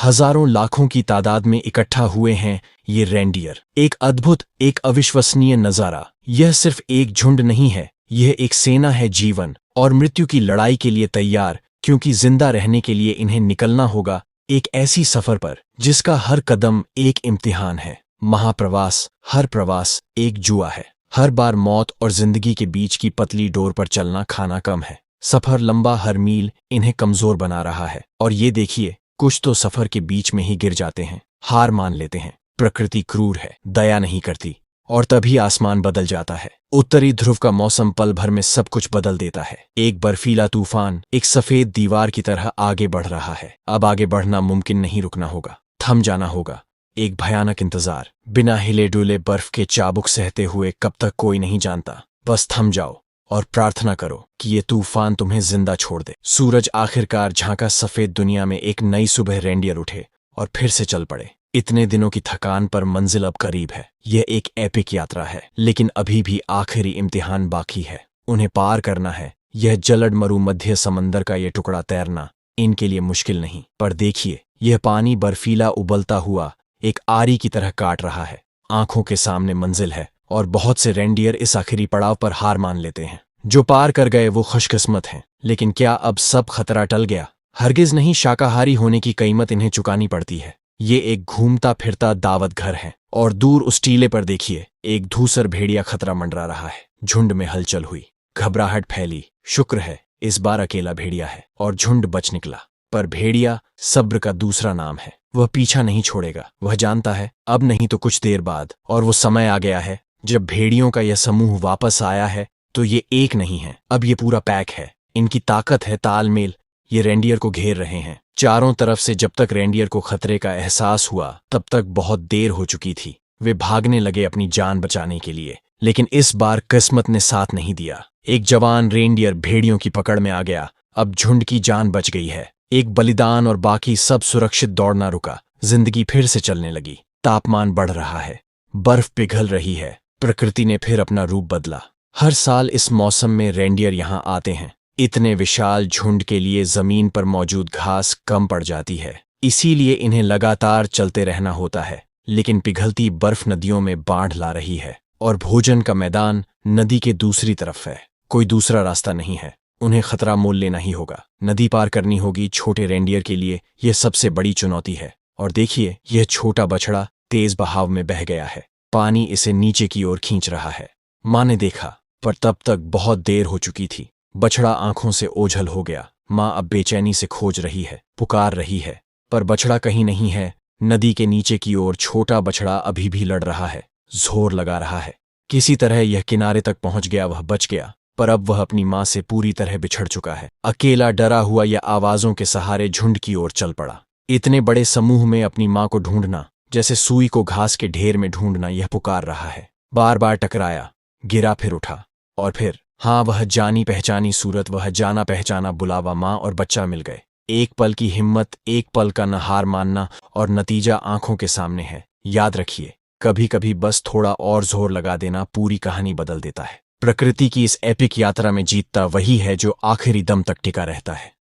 हजारों लाखों की तादाद में इकट्ठा हुए हैं ये रेंडियर। एक अद्भुत, एक अविश्वसनीय नजारा। यह सिर्फ एक झुंड नहीं है, यह एक सेना है, जीवन और मृत्यु की लड़ाई के लिए तैयार, क्योंकि जिंदा रहने के लिए इन्हें निकलना होगा एक ऐसी सफर पर जिसका हर कदम एक इम्तिहान है। महाप्रवास, हर प्रवास एक जुआ है। हर बार मौत और जिंदगी के बीच की पतली डोर पर चलना खाना कम है। सफर लंबा, हर मील इन्हें कमजोर बना रहा है। और ये देखिए, कुछ तो सफर के बीच में ही गिर जाते हैं, हार मान लेते हैं। प्रकृति क्रूर है, दया नहीं करती। और तभी आसमान बदल जाता है। उत्तरी ध्रुव का मौसम पल भर में सब कुछ बदल देता है। एक बर्फीला तूफान एक सफेद दीवार की तरह आगे बढ़ रहा है। अब आगे बढ़ना मुमकिन नहीं, रुकना होगा, थम जाना होगा। एक भयानक इंतजार, बिना हिले डुले बर्फ के चाबुक सहते हुए, कब तक कोई नहीं जानता। बस थम जाओ और प्रार्थना करो कि ये तूफान तुम्हें जिंदा छोड़ दे। सूरज आखिरकार झांका सफेद दुनिया में। एक नई सुबह रेंडियर उठे और फिर से चल पड़े। इतने दिनों की थकान पर मंजिल अब करीब है। यह एक एपिक यात्रा है, लेकिन अभी भी आखिरी इम्तिहान बाकी है। उन्हें पार करना है। यह जलड मरु मध्य समंदर का यह टुकड़ा तैरना इनके लिए मुश्किल नहीं। पर देखिए, यह पानी बर्फीला उबलता हुआ एक आरी की तरह काट रहा है। आंखों के सामने मंजिल है और बहुत से रेंडियर इस आखिरी पड़ाव पर हार मान लेते हैं। जो पार कर गए वो खुशकिस्मत हैं। लेकिन क्या अब सब खतरा टल गया? हरगिज नहीं। शाकाहारी होने की कीमत इन्हें चुकानी पड़ती है। ये एक घूमता फिरता दावत घर है। और दूर उस टीले पर देखिए, एक धूसर भेड़िया खतरा मंडरा रहा है। झुंड में हलचल हुई, घबराहट फैली। शुक्र है इस बार अकेला भेड़िया है और झुंड बच निकला। पर भेड़िया सब्र का दूसरा नाम है। वह पीछा नहीं छोड़ेगा। वह जानता है अब नहीं तो कुछ देर बाद। और वो समय आ गया है जब भेड़ियों का यह समूह वापस आया है। तो ये एक नहीं है, अब ये पूरा पैक है। इनकी ताकत है तालमेल। ये रेंडियर को घेर रहे हैं चारों तरफ से। जब तक रेंडियर को खतरे का एहसास हुआ तब तक बहुत देर हो चुकी थी। वे भागने लगे अपनी जान बचाने के लिए, लेकिन इस बार किस्मत ने साथ नहीं दिया। एक जवान रेंडियर भेड़ियों की पकड़ में आ गया। अब झुंड की जान बच गई है। एक बलिदान और बाकी सब सुरक्षित। दौड़ना रुका, जिंदगी फिर से चलने लगी। तापमान बढ़ रहा है, बर्फ पिघल रही है। प्रकृति ने फिर अपना रूप बदला। हर साल इस मौसम में रेंडियर यहां आते हैं। इतने विशाल झुंड के लिए जमीन पर मौजूद घास कम पड़ जाती है, इसीलिए इन्हें लगातार चलते रहना होता है। लेकिन पिघलती बर्फ नदियों में बाढ़ ला रही है और भोजन का मैदान नदी के दूसरी तरफ है। कोई दूसरा रास्ता नहीं है। उन्हें खतरा मोल लेना ही होगा। नदी पार करनी होगी। छोटे रेंडियर के लिए यह सबसे बड़ी चुनौती है। और देखिए, यह छोटा बछड़ा तेज बहाव में बह गया है। पानी इसे नीचे की ओर खींच रहा है। माँ ने देखा, पर तब तक बहुत देर हो चुकी थी। बछड़ा आंखों से ओझल हो गया। माँ अब बेचैनी से खोज रही है, पुकार रही है, पर बछड़ा कहीं नहीं है। नदी के नीचे की ओर छोटा बछड़ा अभी भी लड़ रहा है, जोर लगा रहा है। किसी तरह यह किनारे तक पहुंच गया। वह बच गया, पर अब वह अपनी माँ से पूरी तरह बिछड़ चुका है। अकेला, डरा हुआ, यह आवाजों के सहारे झुंड की ओर चल पड़ा। इतने बड़े समूह में अपनी माँ को ढूंढना जैसे सुई को घास के ढेर में ढूंढना। यह पुकार रहा है। बार बार टकराया, गिरा, फिर उठा, और फिर हाँ, वह जानी पहचानी सूरत, वह जाना पहचाना बुलावा। माँ और बच्चा मिल गए। एक पल की हिम्मत, एक पल का न हार मानना, और नतीजा आंखों के सामने है। याद रखिए, कभी कभी बस थोड़ा और जोर लगा देना पूरी कहानी बदल देता है। प्रकृति की इस एपिक यात्रा में जीतता वही है जो आखिरी दम तक टिका रहता है।